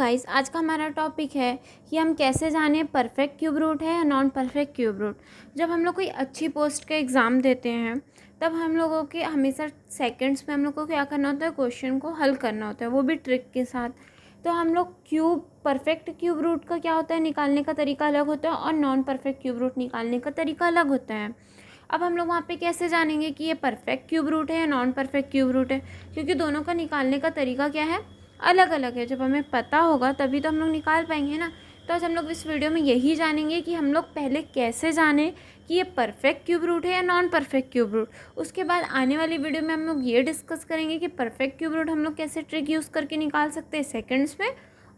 Guys, आज का हमारा टॉपिक है कि हम कैसे जानें परफेक्ट क्यूब रूट है या नॉन परफेक्ट क्यूब रूट। जब हम लोग कोई अच्छी पोस्ट का एग्ज़ाम देते हैं तब हम लोगों के हमेशा सेकंड्स में हम लोग को क्या करना होता है, क्वेश्चन को हल करना होता है, वो भी ट्रिक के साथ। तो हम लोग परफेक्ट क्यूब रूट का क्या होता है, निकालने का तरीका अलग होता है और नॉन परफेक्ट क्यूब रूट निकालने का तरीका अलग होता है। अब हम लोग वहाँ पे कैसे जानेंगे कि ये परफेक्ट क्यूब रूट है या नॉन परफेक्ट क्यूब रूट है, क्योंकि दोनों का निकालने का तरीका क्या है, अलग अलग है। जब हमें पता होगा तभी तो हम लोग निकाल पाएंगे ना। तो आज हम लोग इस वीडियो में यही जानेंगे कि हम लोग पहले कैसे जानें कि ये परफेक्ट क्यूब रूट है या नॉन परफेक्ट क्यूब रूट। उसके बाद आने वाली वीडियो में हम लोग ये डिस्कस करेंगे कि परफेक्ट क्यूब रूट हम लोग कैसे ट्रिक यूज़ करके निकाल सकते हैं सेकेंड्स में,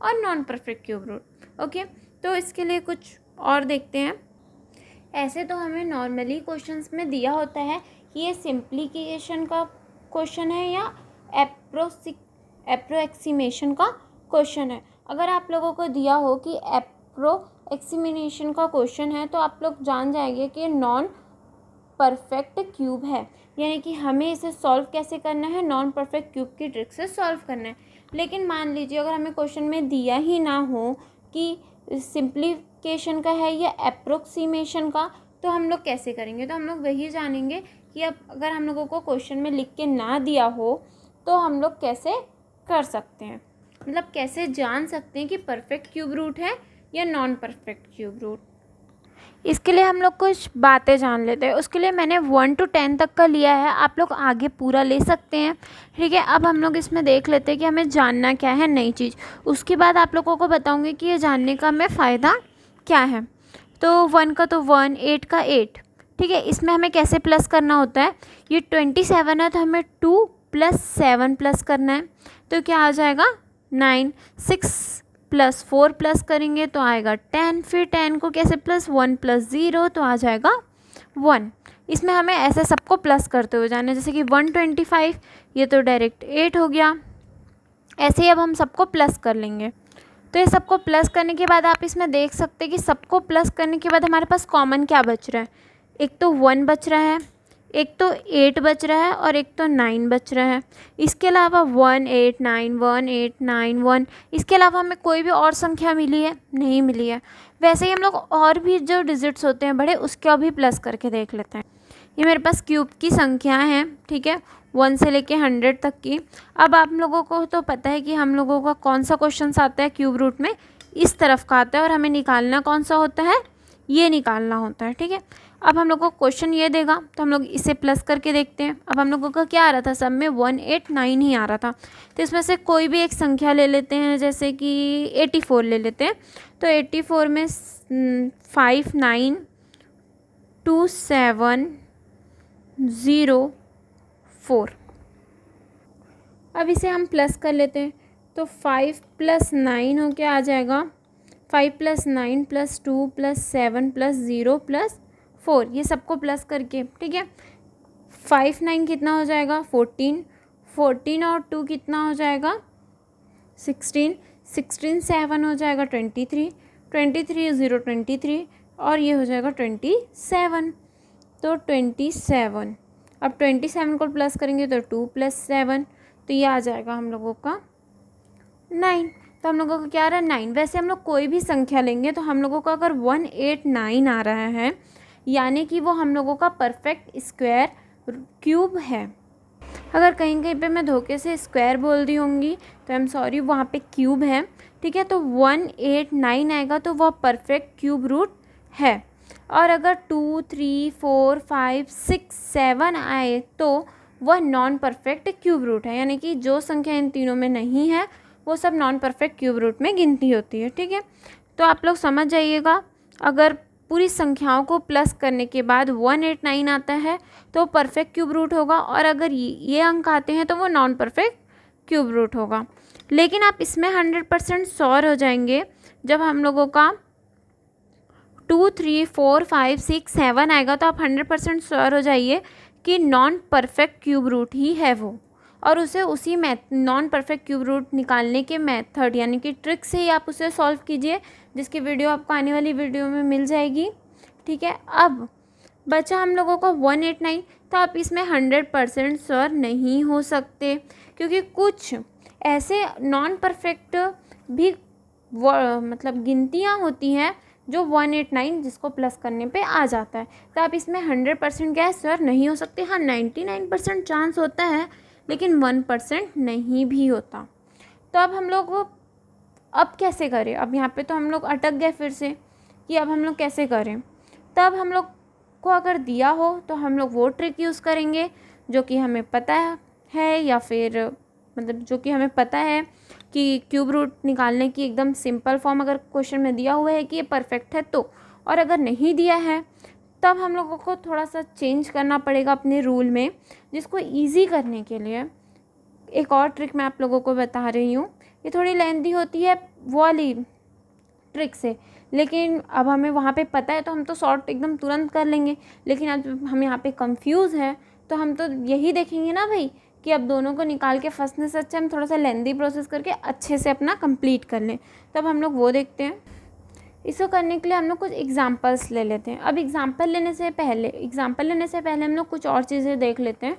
और non perfect cube root. Okay, तो इसके लिए कुछ और देखते हैं। ऐसे तो हमें नॉर्मली क्वेश्चंस में दिया होता है कि ये सिंप्लीकेशन का क्वेश्चन है या एप्रोक्सीमेशन का क्वेश्चन है। अगर आप लोगों को दिया हो कि एप्रोक्सीमेशन का क्वेश्चन है तो आप लोग जान जाएंगे कि नॉन परफेक्ट क्यूब है, यानी कि हमें इसे सॉल्व कैसे करना है, नॉन परफेक्ट क्यूब की ट्रिक से सॉल्व करना है। लेकिन मान लीजिए अगर हमें क्वेश्चन में दिया ही ना हो कि सिंप्लीकेशन का है या एप्रोक्सीमेशन का, तो हम लोग कैसे करेंगे। तो हम लोग वही जानेंगे कि अब अगर हम लोगों को क्वेश्चन में लिख के ना दिया हो तो हम लोग कैसे कर सकते हैं, मतलब कैसे जान सकते हैं कि परफेक्ट क्यूब रूट है या नॉन परफेक्ट क्यूब रूट। इसके लिए हम लोग कुछ बातें जान लेते हैं। उसके लिए मैंने 1 to 10 तक का लिया है, आप लोग आगे पूरा ले सकते हैं, ठीक है। अब हम लोग इसमें देख लेते हैं कि हमें जानना क्या है नई चीज़। उसके बाद आप लोगों को बताऊंगी कि ये जानने का हमें फ़ायदा क्या है। तो 1 का तो 1, 8 का 8, ठीक है। इसमें हमें कैसे प्लस करना होता है, ये 27 है तो हमें 2 + 7 प्लस करना है, तो क्या आ जाएगा 9। 6 + 4 प्लस करेंगे तो आएगा 10, फिर 10 को कैसे प्लस, 1 + 0 तो आ जाएगा 1। इसमें हमें ऐसे सबको प्लस करते हुए जाना है, जैसे कि 125, ये तो डायरेक्ट 8 हो गया। ऐसे ही अब हम सबको प्लस कर लेंगे। तो ये सबको प्लस करने के बाद आप इसमें देख सकते हैं कि सबको प्लस करने के बाद हमारे पास कॉमन क्या बच रहा है, एक तो 1 बच रहा है, एक तो 8 बच रहा है और एक तो 9 बच रहा है। इसके अलावा 1 8 9 1 8 9 1, इसके अलावा हमें कोई भी और संख्या मिली है, नहीं मिली है। वैसे ही हम लोग और भी जो डिजिट्स होते हैं बड़े, उसका भी प्लस करके देख लेते हैं। ये मेरे पास क्यूब की संख्याएं हैं, ठीक है, 1 से लेके 100 तक की। अब आप लोगों को तो पता है कि हम लोगों का कौन सा क्वेश्चन आता है क्यूब रूट में, इस तरफ का आता है, और हमें निकालना कौन सा होता है, ये निकालना होता है, ठीक है। अब हम लोग को क्वेश्चन ये देगा तो हम लोग इसे प्लस करके देखते हैं। अब हम लोगों का क्या आ रहा था, सब में 1 8 9 ही आ रहा था, तो इसमें से कोई भी एक संख्या ले लेते हैं, जैसे कि 84 ले लेते हैं। तो 84 में 5 9 2 7 0 4। अब इसे हम प्लस कर लेते हैं, तो 5 + 9 हो के आ जाएगा 5 + 9 + 2 + 7 + 0 + 4, ये सबको प्लस करके, ठीक है। 5 9 कितना हो जाएगा 14, 14 और 2 कितना हो जाएगा 16, 16 7 हो जाएगा 23, 23 0 23, और ये हो जाएगा 27, तो 27। अब 27 को प्लस करेंगे तो 2 + 7, तो ये आ जाएगा हम लोगों का 9। तो हम लोगों का क्या आ रहा है 9। वैसे हम लोग कोई भी संख्या लेंगे तो हम लोगों का अगर 1 8 9 आ रहा है, यानी कि वो हम लोगों का परफेक्ट स्क्वायर क्यूब है। अगर कहीं कहीं पे मैं धोखे से स्क्वायर बोल दी होंगी तो आई एम सॉरी, वहाँ पे क्यूब है, ठीक है। तो 1 8 9 आएगा तो वह परफेक्ट क्यूब रूट है। और अगर 2 3 4 5 6 7 आए तो वह नॉन परफेक्ट क्यूब रूट है, यानी कि जो संख्या इन तीनों में नहीं है वो सब नॉन परफेक्ट क्यूब रूट में गिनती होती है, ठीक है। तो आप लोग समझ जाइएगा, अगर पूरी संख्याओं को प्लस करने के बाद 1 8 9 आता है तो परफेक्ट क्यूब रूट होगा, और अगर ये अंक आते हैं तो वो नॉन परफेक्ट क्यूब रूट होगा। लेकिन आप इसमें 100% श्योर हो जाएंगे जब हम लोगों का 2 3 4 5 6 7 आएगा, तो आप 100% श्योर हो जाइए कि नॉन परफेक्ट क्यूब रूट ही है वो, और उसे उसी नॉन परफेक्ट क्यूब रूट निकालने के मेथड यानी कि ट्रिक से ही आप उसे सॉल्व कीजिए, जिसकी वीडियो आपको आने वाली वीडियो में मिल जाएगी, ठीक है। अब बचा हम लोगों को 1 8 9, तो आप इसमें 100% श्योर नहीं हो सकते, क्योंकि कुछ ऐसे नॉन परफेक्ट भी मतलब गिनतियाँ होती हैं जो 189 जिसको प्लस करने पे आ जाता है। तो आप इसमें 100% क्या है सर नहीं हो सकते, हाँ 99% चांस होता है, लेकिन 1% नहीं भी होता। तो अब हम लोग अब कैसे करें, अब यहाँ पे तो हम लोग अटक गए फिर से कि अब हम लोग कैसे करें। तब हम लोग को अगर दिया हो तो हम लोग वो ट्रिक यूज़ करेंगे जो कि हमें पता है, या फिर मतलब जो कि हमें पता है कि क्यूब रूट निकालने की एकदम सिंपल फॉर्म अगर क्वेश्चन में दिया हुआ है कि ये परफेक्ट है तो, और अगर नहीं दिया है तब हम लोगों को थोड़ा सा चेंज करना पड़ेगा अपने रूल में, जिसको ईजी करने के लिए एक और ट्रिक मैं आप लोगों को बता रही हूँ। ये थोड़ी लेंथी होती है वो वाली ट्रिक से, लेकिन अब हमें वहाँ पे पता है तो हम तो शॉर्ट एकदम तुरंत कर लेंगे, लेकिन अब हम यहाँ पे कंफ्यूज हैं तो हम तो यही देखेंगे ना भाई कि अब दोनों को निकाल के फंसने से अच्छा हम थोड़ा सा लेंथी प्रोसेस करके अच्छे से अपना कंप्लीट कर लें। तब हम लोग वो देखते हैं। इसको करने के लिए हम लोग कुछ एग्जांपल्स ले लेते हैं। अब एग्जांपल लेने से पहले हम लोग कुछ और चीज़ें देख लेते हैं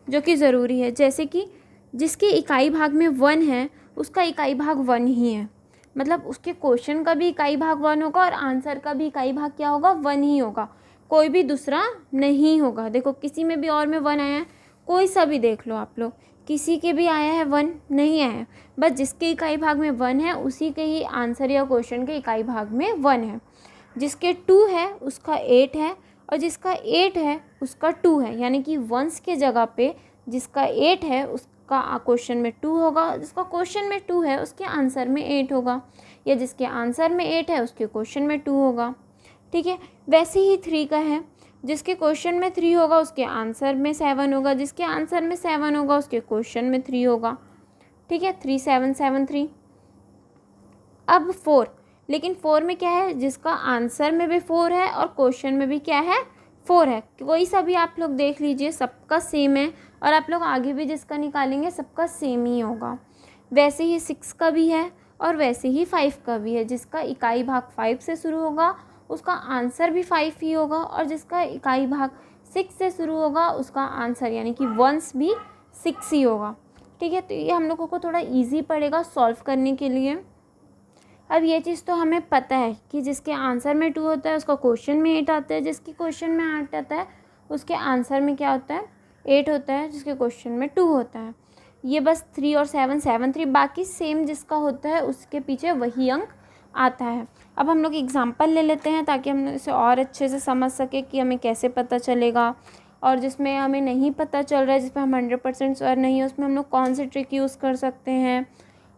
जो कि ज़रूरी है, जैसे कि जिसके इकाई भाग में 1 है उसका इकाई भाग 1 ही है, मतलब उसके क्वेश्चन का भी इकाई भाग 1 होगा और आंसर का भी इकाई भाग क्या होगा 1 ही होगा, कोई भी दूसरा नहीं होगा। देखो किसी में भी और में 1 आया है, कोई सा भी देख लो आप लोग, किसी के भी आया है 1 नहीं आया है, बस जिसके इकाई भाग में 1 है उसी के ही आंसर या क्वेश्चन के इकाई भाग में 1 है। जिसके 2 है उसका 8 है, और जिसका 8 है उसका 2 है, यानी कि वंस के जगह पे जिसका 8 है उसका क्वेश्चन में 2 होगा, जिसका क्वेश्चन में 2 है उसके आंसर में 8 होगा, या जिसके आंसर में 8 है उसके क्वेश्चन में 2 होगा। ठीक है, वैसे ही 3 का है, जिसके क्वेश्चन में 3 होगा उसके आंसर में 7 होगा, जिसके आंसर में 7 होगा उसके क्वेश्चन में 3 होगा। ठीक है, 3 7 7 3। अब 4, लेकिन 4 में क्या है, जिसका आंसर में भी 4 है और क्वेश्चन में भी क्या है 4 है, कोई सा भी आप लोग देख लीजिए सबका सेम है, और आप लोग आगे भी जिसका निकालेंगे सबका सेम ही होगा। वैसे ही 6 का भी है और वैसे ही 5 का भी है, जिसका इकाई भाग 5 से शुरू होगा उसका आंसर भी 5 ही होगा, और जिसका इकाई भाग 6 से शुरू होगा उसका आंसर यानी कि वंस भी 6 ही होगा। ठीक है, तो ये हम लोगों को थोड़ा इजी पड़ेगा सॉल्व करने के लिए। अब ये चीज़ तो हमें पता है कि जिसके आंसर में 2 होता है उसका क्वेश्चन में 8 आता है, जिसके क्वेश्चन में 8 आता है उसके आंसर में क्या होता है 8 होता है, जिसके क्वेश्चन में 2 होता है। ये बस 3 और 7 7 3, बाकी सेम जिसका होता है उसके पीछे वही अंक आता है। अब हम लोग एग्जांपल ले लेते हैं ताकि हम इसे और अच्छे से समझ सके कि हमें कैसे पता चलेगा, और जिसमें हमें नहीं पता चल रहा है, जिसमें हम 100% श्योर नहीं है उसमें हम लोग कौन सी ट्रिक यूज़ कर सकते हैं,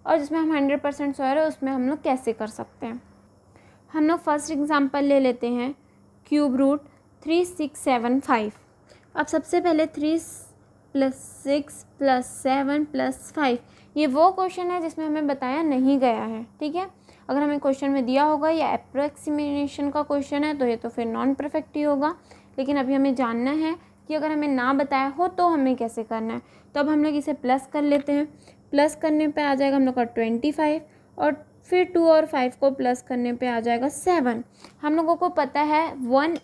और जिसमें हम 100% श्योर है उसमें हम लोग कैसे कर सकते हैं। हम लोग फर्स्ट एग्जांपल ले लेते हैं क्यूब रूट 3 6 7 5। अब सबसे पहले 3 + 6 + 7 + 5, ये वो क्वेश्चन है जिसमें हमें बताया नहीं गया है। ठीक है, अगर हमें क्वेश्चन में दिया होगा या अप्रोक्सीमेशन का क्वेश्चन है तो ये तो फिर नॉन परफेक्ट ही होगा, लेकिन अभी हमें जानना है कि अगर हमें ना बताया हो तो हमें कैसे करना है। तो अब हम लोग इसे प्लस कर लेते हैं। प्लस करने पे आ जाएगा हम लोग का 25, और फिर 2 और 5 को प्लस करने पे आ जाएगा 7। हम लोगों को पता है 1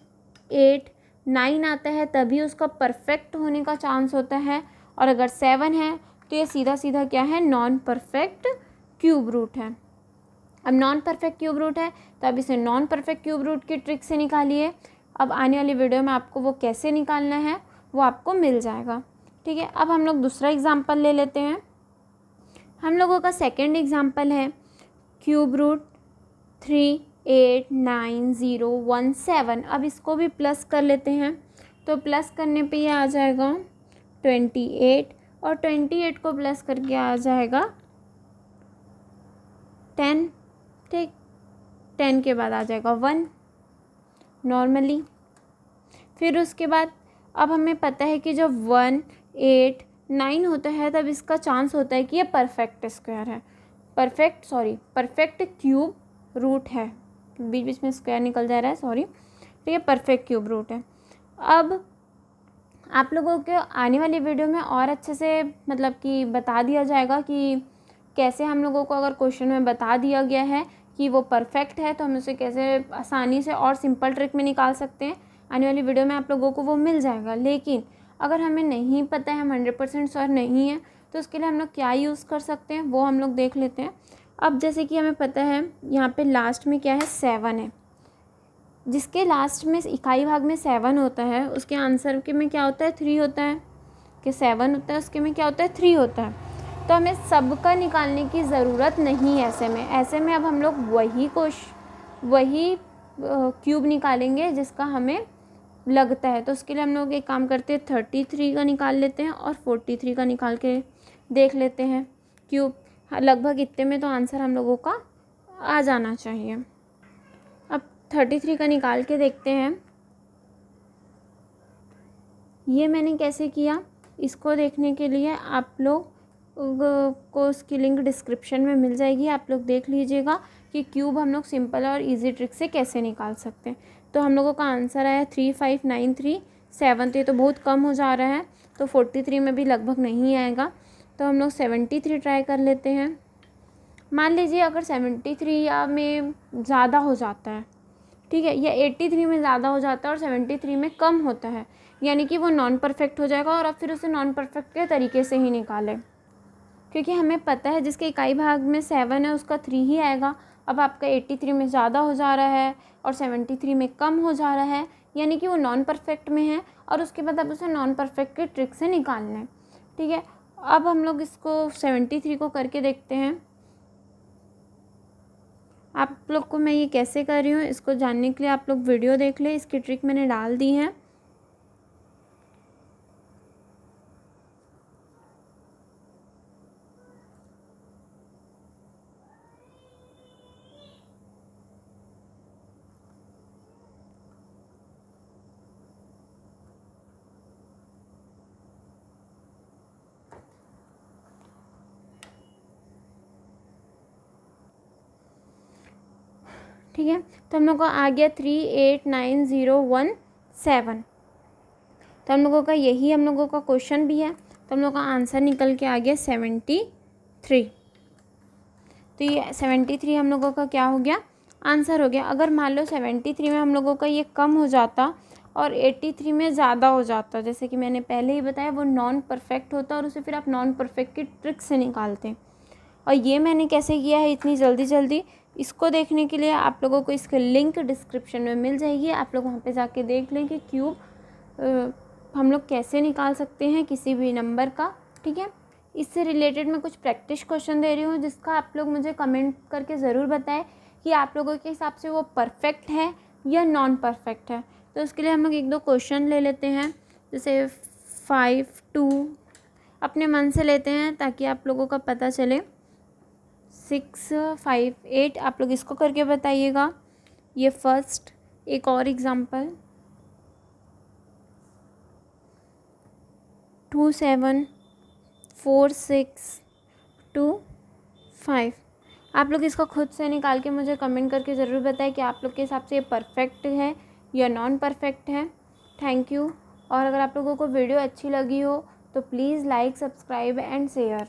8 9 आता है तभी उसका परफेक्ट होने का चांस होता है, और अगर 7 है तो ये सीधा सीधा क्या है नॉन परफेक्ट क्यूब रूट है। अब नॉन परफेक्ट क्यूब रूट है तो अब इसे नॉन परफेक्ट क्यूब रूट की ट्रिक से निकालिए। अब आने वाली वीडियो में आपको वो कैसे निकालना है वो आपको मिल जाएगा। ठीक है, अब हम लोग दूसरा एग्जाम्पल ले लेते हैं। हम लोगों का सेकेंड एग्जाम्पल है क्यूब रूट 3 8 9 0 1 7। अब इसको भी प्लस कर लेते हैं, तो प्लस करने पे ये आ जाएगा 28, और 28 को प्लस करके आ जाएगा 10। ठीक, 10 के बाद आ जाएगा 1 नॉर्मली। फिर उसके बाद अब हमें पता है कि जब 1 8 9 होता है तब इसका चांस होता है कि ये परफेक्ट स्क्वायर है, परफेक्ट क्यूब रूट है, बीच बीच में स्क्वायर निकल जा रहा है सॉरी, तो ये परफेक्ट क्यूब रूट है। अब आप लोगों के आने वाली वीडियो में और अच्छे से मतलब कि बता दिया जाएगा कि कैसे हम लोगों को अगर क्वेश्चन में बता दिया गया है कि वो परफेक्ट है तो हम उसे कैसे आसानी से और सिंपल ट्रिक में निकाल सकते हैं। आने वाली वीडियो में आप लोगों को वो मिल जाएगा। लेकिन अगर हमें नहीं पता है, हम 100% श्योर नहीं है, तो उसके लिए हम लोग क्या यूज़ कर सकते हैं वो हम लोग देख लेते हैं। अब जैसे कि हमें पता है यहाँ पे लास्ट में क्या है, 7 है। जिसके लास्ट में इकाई भाग में 7 होता है उसके आंसर के में क्या होता है, 3 होता है। कि 7 होता है उसके में क्या होता है, 3 होता है। तो हमें सबका निकालने की ज़रूरत नहीं है ऐसे में अब हम लोग वही क्यूब निकालेंगे जिसका हमें लगता है। तो उसके लिए हम लोग एक काम करते हैं, 33 का निकाल लेते हैं और 43 का निकाल के देख लेते हैं क्यूब। लगभग इतने में तो आंसर हम लोगों का आ जाना चाहिए। अब 33 का निकाल के देखते हैं। ये मैंने कैसे किया, इसको देखने के लिए आप लोग को उसकी लिंक डिस्क्रिप्शन में मिल जाएगी, आप लोग देख लीजिएगा कि क्यूब हम लोग सिंपल और इजी ट्रिक से कैसे निकाल सकते हैं। तो हम लोगों का आंसर आया 3593 तो ये तो बहुत कम हो जा रहा है, तो 43 में भी लगभग नहीं आएगा। तो हम लोग 73 ट्राई कर लेते हैं। मान लीजिए अगर 73 या में ज़्यादा हो जाता है, ठीक है, या 83 में ज़्यादा हो जाता है और 73 में कम होता है, यानी कि वो नॉन परफेक्ट हो जाएगा और अब फिर उसे नॉन परफेक्ट के तरीके से ही निकालें, क्योंकि हमें पता है जिसके इकाई भाग में 7 है उसका 3 ही आएगा। अब आपका 83 में ज़्यादा हो जा रहा है और 73 में कम हो जा रहा है, यानी कि वो नॉन परफेक्ट में है और उसके बाद अब उसे नॉन परफेक्ट के ट्रिक से निकालना है। ठीक है, अब हम लोग इसको 73 को करके देखते हैं। आप लोग को मैं ये कैसे कर रही हूँ इसको जानने के लिए आप लोग वीडियो देख ले, इसकी ट्रिक मैंने डाल दी है। ठीक है, तो हम लोग को आ गया 389017। तो हम लोगों का यही हम लोगों का क्वेश्चन भी है, तो हम लोग का आंसर निकल के आ गया 73। तो ये 73 हम लोगों का क्या हो गया, आंसर हो गया। अगर मान लो 73 में हम लोगों का ये कम हो जाता और 83 में ज़्यादा हो जाता, जैसे कि मैंने पहले ही बताया वो नॉन परफेक्ट होता और उसे फिर आप नॉन परफेक्ट की ट्रिक से निकालते हैं। और ये मैंने कैसे किया है इतनी जल्दी, इसको देखने के लिए आप लोगों को इसकी लिंक डिस्क्रिप्शन में मिल जाएगी, आप लोग वहाँ पे जाके देख लें कि क्यूब हम लोग कैसे निकाल सकते हैं किसी भी नंबर का। ठीक है, इससे रिलेटेड मैं कुछ प्रैक्टिस क्वेश्चन दे रही हूँ जिसका आप लोग मुझे कमेंट करके ज़रूर बताएं कि आप लोगों के हिसाब से वो परफेक्ट है या नॉन परफेक्ट है। तो उसके लिए हम लोग 1-2 क्वेश्चन ले लेते हैं, जैसे 5-2 अपने मन से लेते हैं ताकि आप लोगों का पता चले। 6-5-8 आप लोग इसको करके बताइएगा। ये फर्स्ट। एक और एग्जांपल 2-7-4-6-2-5। आप लोग इसको खुद से निकाल के मुझे कमेंट करके ज़रूर बताएं कि आप लोग के हिसाब से ये परफेक्ट है या नॉन परफेक्ट है। Thank you. और अगर आप लोगों को वीडियो अच्छी लगी हो तो please like, subscribe and share.